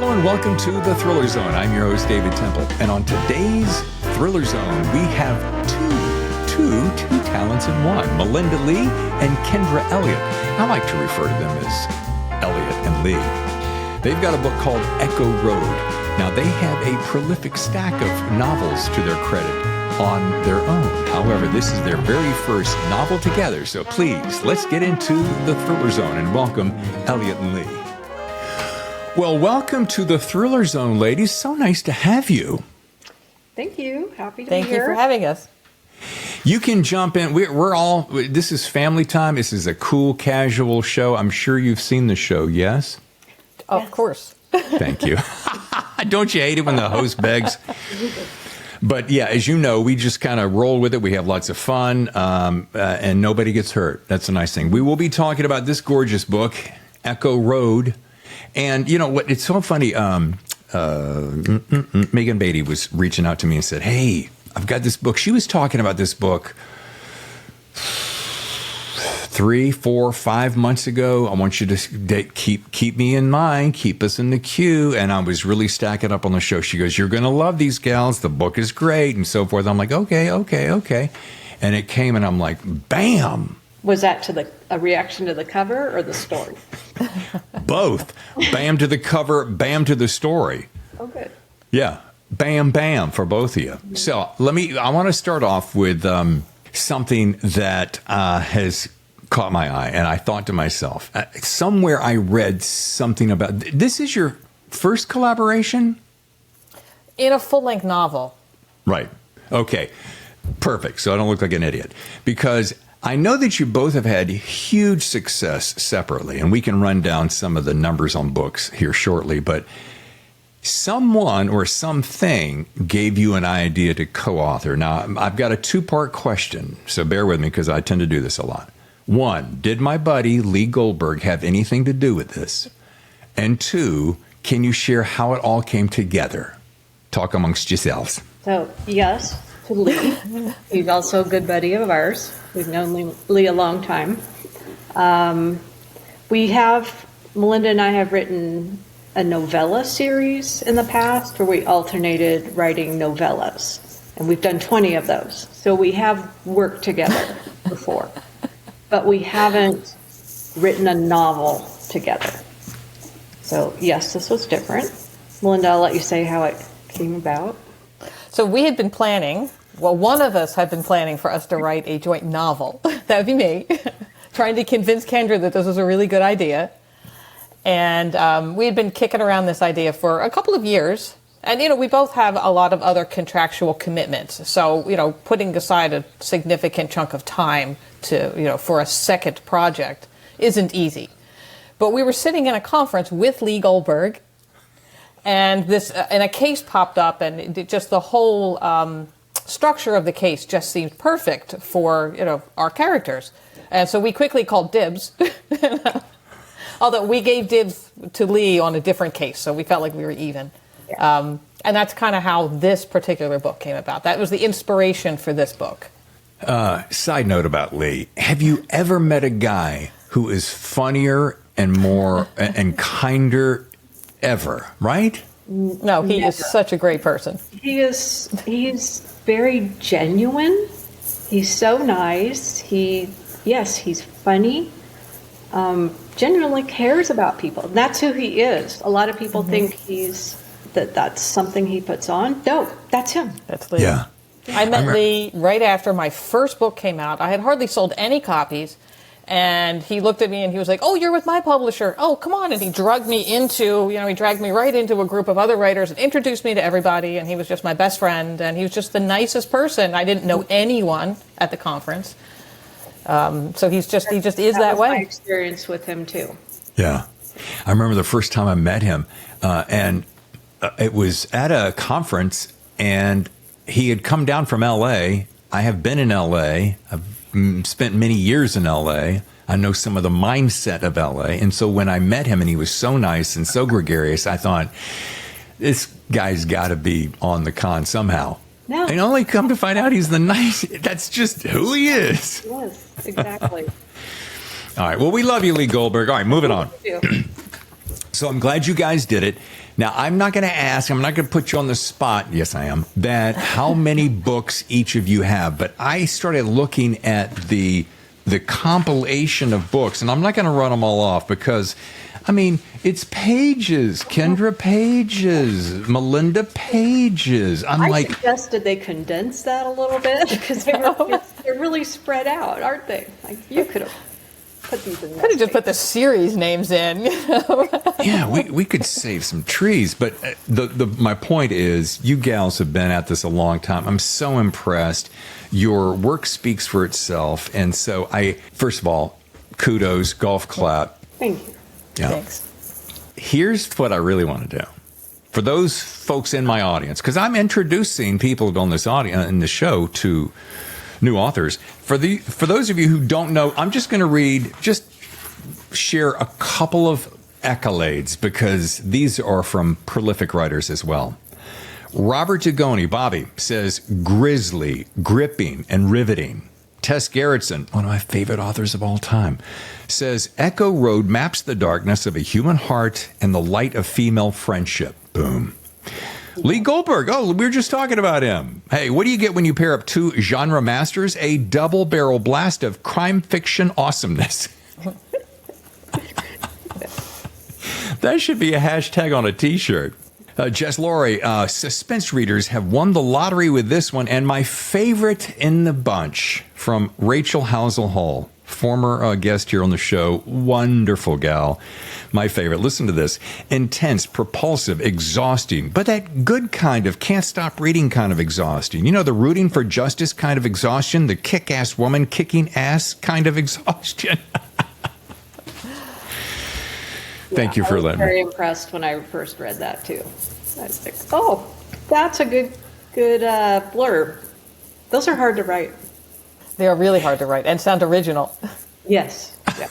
Hello and welcome to the Thriller Zone. I'm your host, David Temple. And on today's Thriller Zone, we have two talents in one, Melinda Leigh and Kendra Elliott. I like to refer to them as Elliot and Leigh. They've got a book called Echo Road. Now, they have a prolific stack of novels to their credit on their own. However, this is their very first novel together. So please, let's get into the Thriller Zone and welcome Elliot and Leigh. Well, welcome to the Thriller Zone, ladies. So nice to have you. Thank you. Happy to be here. Thank you for having us. You can jump in. We're all, this is family time. This is a cool, casual show. I'm sure you've seen the show, yes? Of course. Thank you. Don't you hate it when the host begs? But yeah, as you know, we just kind of roll with it. We have lots of fun, and nobody gets hurt. That's a nice thing. We will be talking about this gorgeous book, Echo Road. And you know what? It's so funny. Megan Beatty was reaching out to me and said, "Hey, I've got this book." She was talking about this book 3, 4, 5 months ago. I want you to keep me in mind, keep us in the queue. And I was really stacking up on the show. She goes, "You're going to love these gals. The book is great," and so forth. I'm like, okay. And it came, and I'm like, bam. Was that a reaction to the cover or the story? Both. Bam to the cover, bam to the story. Oh, good. Yeah. Bam, bam for both of you. So I want to start off with something that has caught my eye. And I thought to myself, somewhere I read something about, this is your first collaboration? In a full-length novel. Right. Okay. Perfect. So I don't look like an idiot. Because I know that you both have had huge success separately, and we can run down some of the numbers on books here shortly, but someone or something gave you an idea to co-author. Now, I've got a two-part question, so bear with me because I tend to do this a lot. One, did my buddy Leigh Goldberg have anything to do with this? And two, can you share how it all came together? Talk amongst yourselves. So, yes, to Leigh. He's also a good buddy of ours. We've known Leigh a long time. Melinda and I have written a novella series in the past where we alternated writing novellas. And we've done 20 of those. So we have worked together before. But we haven't written a novel together. So yes, this was different. Melinda, I'll let you say how it came about. So we had been planning, well, one of us had been planning for us to write a joint novel. That would be me, trying to convince Kendra that this was a really good idea. And we had been kicking around this idea for a couple of years. And, we both have a lot of other contractual commitments. So, putting aside a significant chunk of time to, for a second project isn't easy. But we were sitting in a conference with Leigh Goldberg, and a case popped up, and just the whole structure of the case just seemed perfect for, our characters. And so we quickly called dibs. Although we gave dibs to Leigh on a different case, so we felt like we were even. Yeah. And that's kind of how this particular book came about. That was the inspiration for this book. Side note about Leigh. Have you ever met a guy who is funnier and more and kinder ever, right? No, he is such a great person. He's very genuine. He's so nice. He's funny. Genuinely cares about people. That's who he is. A lot of people think that's something he puts on. No, that's him. That's Leigh. Yeah. I met Leigh right after my first book came out. I had hardly sold any copies, and he looked at me and he was like, "Oh, you're with my publisher. Oh, come on." And he dragged me right into a group of other writers and introduced me to everybody, and he was just my best friend, and he was just the nicest person. I didn't know anyone at the conference. So he just is that way. My experience with him too. Yeah. I remember the first time I met him, and it was at a conference, and he had come down from L.A. I have been in L.A. I've spent many years in L.A. I know some of the mindset of L.A. And so when I met him and he was so nice and so gregarious, I thought, this guy's got to be on the con somehow. No. And only come to find out he's the nice, that's just who he is. Yes, exactly. All right. Well, we love you, Leigh Goldberg. All right, moving on. So I'm glad you guys did it. Now, I'm not going to put you on the spot. Yes, I am. That how many books each of you have. But I started looking at the compilation of books, and I'm not going to run them all off because, I mean, it's pages, Kendra, pages, Melinda, pages. I suggested they condense that a little bit because they're really spread out, aren't they? Like, you could have put these in. Could have just put the series names in. Yeah, we could save some trees, but my point is, you gals have been at this a long time. I'm so impressed. Your work speaks for itself, and so first of all, kudos, golf clap. Thank you. Yeah. Thanks. Here's what I really want to do. For those folks in my audience, because I'm introducing people on this audience in the show to new authors. For those of you who don't know, I'm just going to share a couple of accolades because these are from prolific writers as well. Robert Dugoni, Bobby, says grisly, gripping, and riveting. Tess Gerritsen, one of my favorite authors of all time, says Echo Road maps the darkness of a human heart and the light of female friendship. Boom. Leigh Goldberg. Oh, we were just talking about him. Hey, what do you get when you pair up two genre masters? A double barrel blast of crime fiction awesomeness. That should be a hashtag on a t-shirt. Jess Laurie, suspense readers have won the lottery with this one. And my favorite in the bunch from Rachel Housel Hall, former guest here on the show. Wonderful gal. My favorite. Listen to this. Intense, propulsive, exhausting, but that good kind of can't stop reading kind of exhausting. You know, the rooting for justice kind of exhaustion, the kick-ass woman kicking ass kind of exhaustion. Thank you for letting me. I was very impressed when I first read that too. I was like, oh, that's a good blurb. Those are hard to write. They are really hard to write and sound original. Yes. Yeah.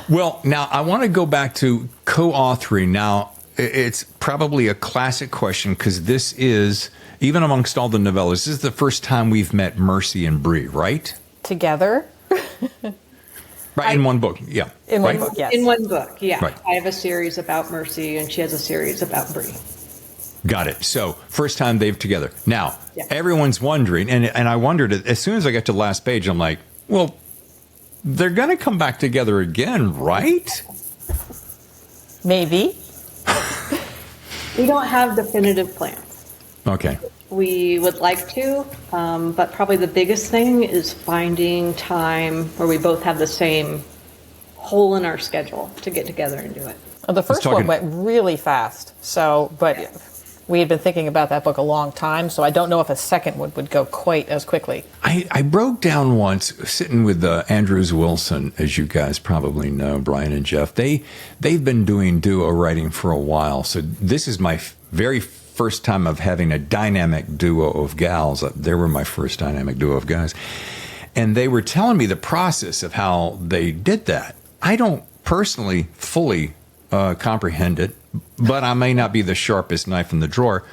Well, now I want to go back to co-authoring. Now, it's probably a classic question because this is, even amongst all the novellas, this is the first time we've met Mercy and Bree, right? Together? Right, in one book, yeah. In right? one book, yes. In one book, yeah. Right. I have a series about Mercy, and she has a series about Bree. Got it. So, first time they've together. Now, Yeah. everyone's wondering, and I wondered, as soon as I got to the last page, I'm like, well, they're going to come back together again, right? Maybe. We don't have definitive plans. Okay. We would like to, but probably the biggest thing is finding time where we both have the same hole in our schedule to get together and do it. The first one went really fast. But we had been thinking about that book a long time, so I don't know if a second one would go quite as quickly. I broke down once, sitting with Andrews Wilson, as you guys probably know, Brian and Jeff. They've been doing duo writing for a while, so this is my very first time of having a dynamic duo of gals. They were my first dynamic duo of guys. And they were telling me the process of how they did that. I don't personally fully comprehend it, but I may not be the sharpest knife in the drawer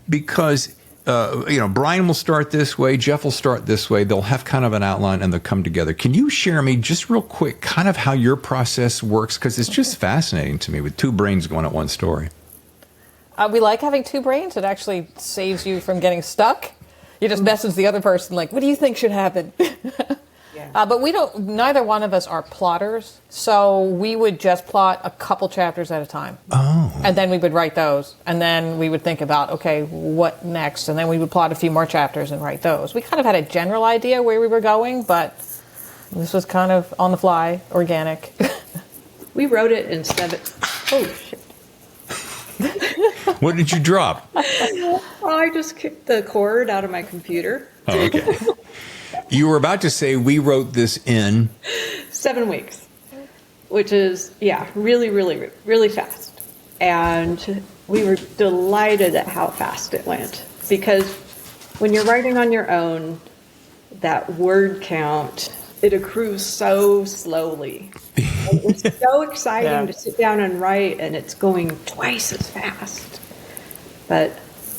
because, Brian will start this way, Jeff will start this way. They'll have kind of an outline and they'll come together. Can you share me just real quick kind of how your process works? Because it's just fascinating to me with two brains going at one story. We like having two brains. It actually saves you from getting stuck. You just message the other person like, what do you think should happen? Yeah. But neither one of us are plotters. So we would just plot a couple chapters at a time. Oh. And then we would write those. And then we would think about, okay, what next? And then we would plot a few more chapters and write those. We kind of had a general idea where we were going, but this was kind of on the fly, organic. We wrote it in 7. Oh, shit. What did you drop? Oh, I just kicked the cord out of my computer. Oh, okay. You were about to say we wrote this in 7 weeks, which is, really, really, really fast. And we were delighted at how fast it went. Because when you're writing on your own, that word count, it accrues so slowly. It was so exciting to sit down and write, and it's going twice as fast. But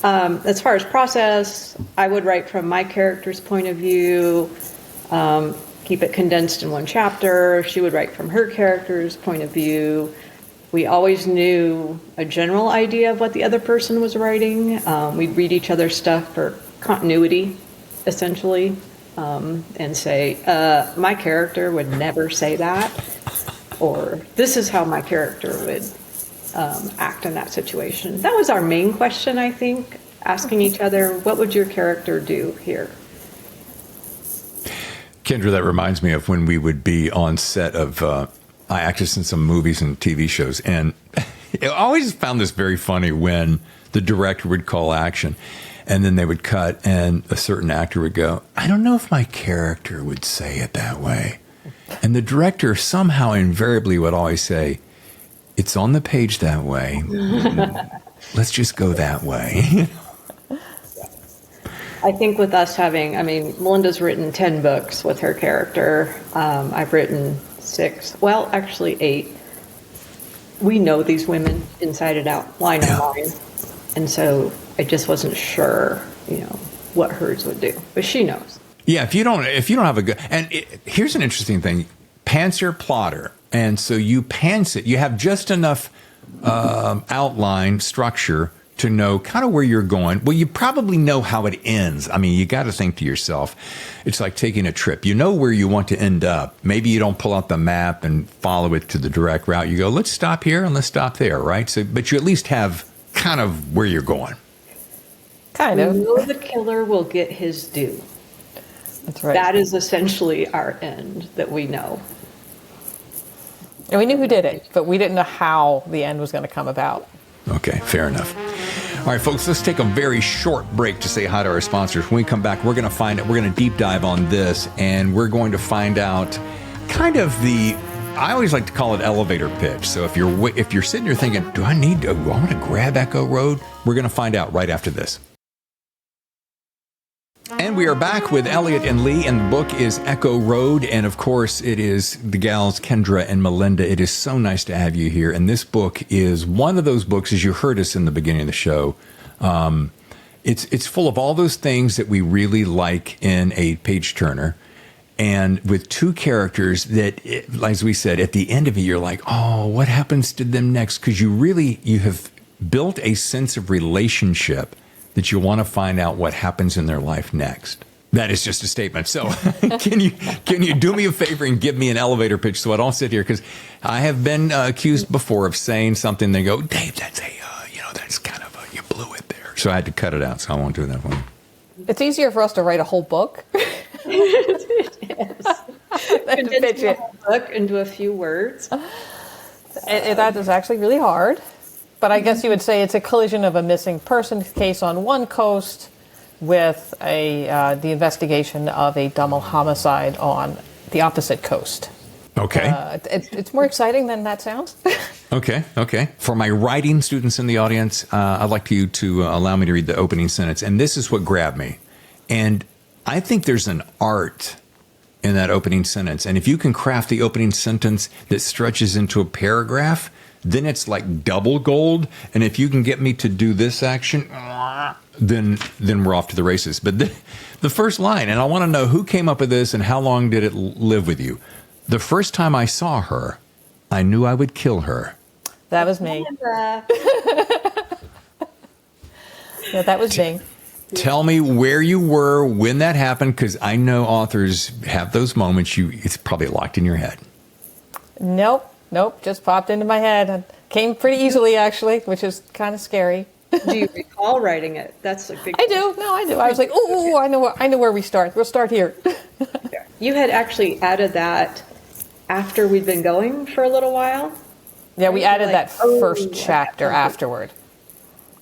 as far as process, I would write from my character's point of view, keep it condensed in one chapter. She would write from her character's point of view. We always knew a general idea of what the other person was writing. We'd read each other's stuff for continuity, essentially, and say, my character would never say that, or this is how my character would act in that situation. That was our main question, I think, asking each other, what would your character do here? Kendra, that reminds me of when we would be on set of, I acted in some movies and TV shows, and I always found this very funny when the director would call action, and then they would cut, and a certain actor would go, I don't know if my character would say it that way. And the director somehow invariably would always say, it's on the page that way. Let's just go that way. I think with us having, Melinda's written 10 books with her character. I've written 6, well, actually 8. We know these women inside and out. Well, I know mine. And so I just wasn't sure, what hers would do, but she knows. Yeah, if you don't have a good, and here's an interesting thing, pantser plotter, and so you pants it. You have just enough outline structure to know kind of where you're going. Well, you probably know how it ends. You got to think to yourself, it's like taking a trip. You know where you want to end up. Maybe you don't pull out the map and follow it to the direct route. You go, let's stop here and let's stop there, right? So, but you at least have kind of where you're going. Kind of. We know the killer will get his due. That's right. That is essentially our end that we know. And we knew who did it, but we didn't know how the end was going to come about. Okay, fair enough. All right, folks, let's take a very short break to say hi to our sponsors. When we come back, we're going to deep dive on this, and we're going to find out kind of I always like to call it elevator pitch. So if you're sitting there thinking, do I want to grab Echo Road? We're going to find out right after this. And we are back with Elliot and Leigh, and the book is Echo Road. And of course, it is the gals, Kendra and Melinda. It is so nice to have you here. And this book is one of those books, as you heard us in the beginning of the show. It's full of all those things that we really like in a page turner. And with 2 characters that, as we said, at the end of it, you're like, oh, what happens to them next? Because you have built a sense of relationship that you want to find out what happens in their life next. That is just a statement. So can you do me a favor and give me an elevator pitch so I don't sit here? Because I have been accused before of saying something. They go, Dave, that's that's kind of you blew it there. So I had to cut it out. So I won't do that one. It's easier for us to write a whole book. It is. Than to pitch it. A whole book into a few words. That is actually really hard. But I guess you would say it's a collision of a missing person case on one coast with the investigation of a double homicide on the opposite coast. Okay. It's more exciting than that sounds. Okay. For my writing students in the audience, I'd like you to allow me to read the opening sentence. And this is what grabbed me. And I think there's an art in that opening sentence. And if you can craft the opening sentence that stretches into a paragraph, then it's like double gold. And if you can get me to do this action, then we're off to the races. But the first line, and I want to know who came up with this and how long did it live with you? The first time I saw her, I knew I would kill her. That was me. Yeah, that was me. Tell me where you were when that happened, because I know authors have those moments. It's probably locked in your head. Nope, just popped into my head. It came pretty easily, actually, which is kind of scary. Do you recall writing it? That's a big. I do. No, I do. I was like, oh, I know where we start. We'll start here. You had actually added that after we'd been going for a little while. Yeah, we added that first chapter afterward.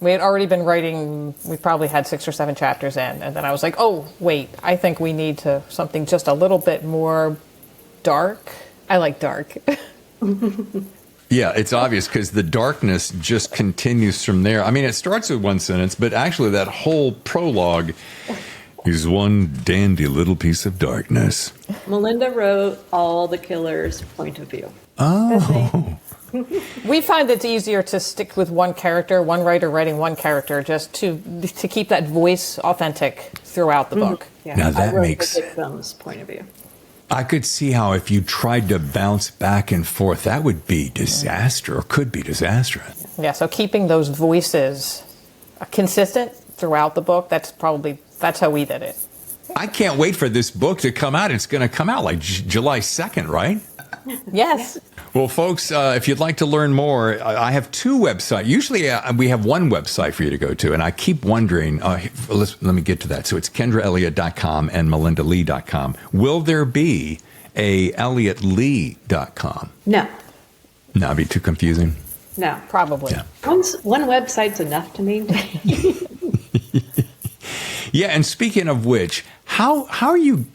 We had already been writing. We probably had 6 or 7 chapters in, and then I was like, oh, wait, I think we need something just a little bit more dark. I like dark. Yeah, it's obvious because the darkness just continues from there. I mean, it starts with one sentence, but actually that whole prologue is one dandy little piece of darkness. Melinda wrote all the killer's point of view. Oh. We find it's easier to stick with one character, one writer writing one character, just to keep that voice authentic throughout the book. Yeah, Now that I wrote makes the victim's point of view. I could see how if you tried to bounce back and forth, that would be disaster or could be disastrous. Yeah, so keeping those voices consistent throughout the book, that's how we did it. I can't wait for this book to come out. It's going to come out like July 2nd, right? Yes. Well, folks, if you'd like to learn more, I have two websites. Usually we have one website for you to go to, and I keep wondering, let me get to that. So it's KendraElliott.com and MelindaLeigh.com. Will there be a ElliotLeigh.com? No. No, it'd be too confusing. No. Probably. Yeah. One website's enough to maintain. Yeah, and speaking of which, how are you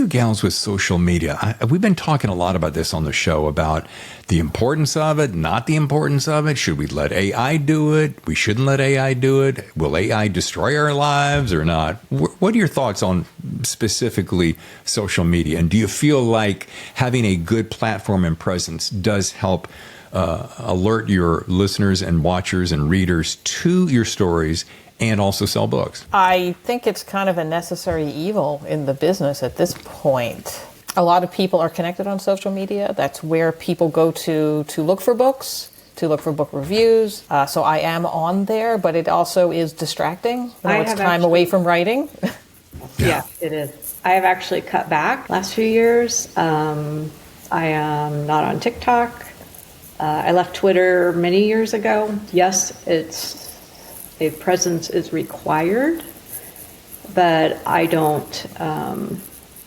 gals with social media? We've been talking a lot about this on the show about the importance of it, not the importance of it. Should we let AI do it? We shouldn't let AI do it. Will AI destroy our lives or not? What are your thoughts on specifically social media? And do you feel like having a good platform and presence does help alert your listeners and watchers and readers to your stories and also sell books? I think it's kind of a necessary evil in the business at this point. A lot of people are connected on social media. That's where people go to look for books, to look for book reviews. So I am on there, but it also is distracting. It's time away from writing. Yeah, it is. I have actually cut back last few years. I am not on TikTok. I left Twitter many years ago. Yes, a presence is required, but I don't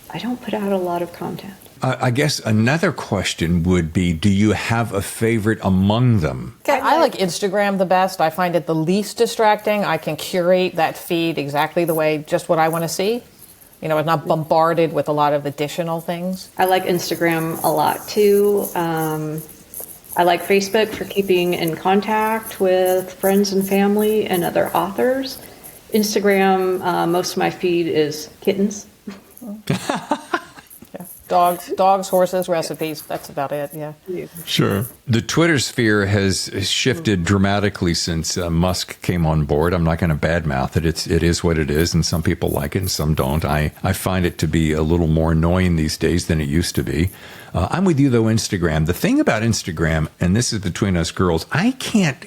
put out a lot of content. I guess another question would be, do you have a favorite among them? I like Instagram the best. I find it the least distracting. I can curate that feed exactly the way, just what I want to see. I'm not bombarded with a lot of additional things. I like Instagram a lot too. I like Facebook for keeping in contact with friends and family and other authors. Instagram, most of my feed is kittens. Yeah. Dogs, horses, recipes. That's about it. Yeah. Sure. The Twitter sphere has shifted dramatically since Musk came on board. I'm not going to badmouth it. It is what it is, and some people like it and some don't. I find it to be a little more annoying these days than it used to be. I'm with you though, Instagram. The thing about Instagram, and this is between us girls, I can't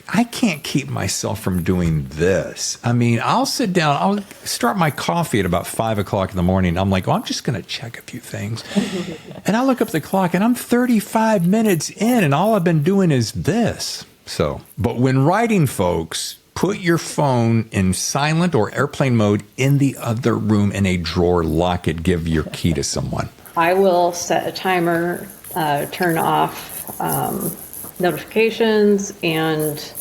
keep myself from doing this. I mean, I'll sit down, I'll start my coffee at about 5 o'clock in the morning. I'm like, I'm just going to check a few things. And I look up the clock and I'm 35 minutes in and all I've been doing is this. So, but when writing, folks, put your phone in silent or airplane mode in the other room in a drawer, lock it, give your key to someone. I will set a timer, turn off notifications, and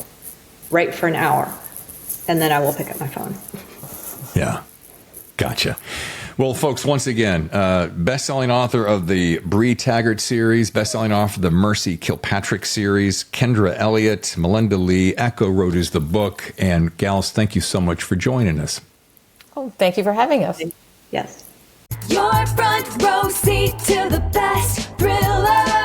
write for an hour. And then I will pick up my phone. Yeah. Gotcha. Well, folks, once again, best-selling author of the Bree Taggart series, best-selling author of the Mercy Kilpatrick series, Kendra Elliott, Melinda Leigh, Echo wrote is the book. And gals, thank you so much for joining us. Oh, thank you for having us. Yes. Your front row seat to the best thriller.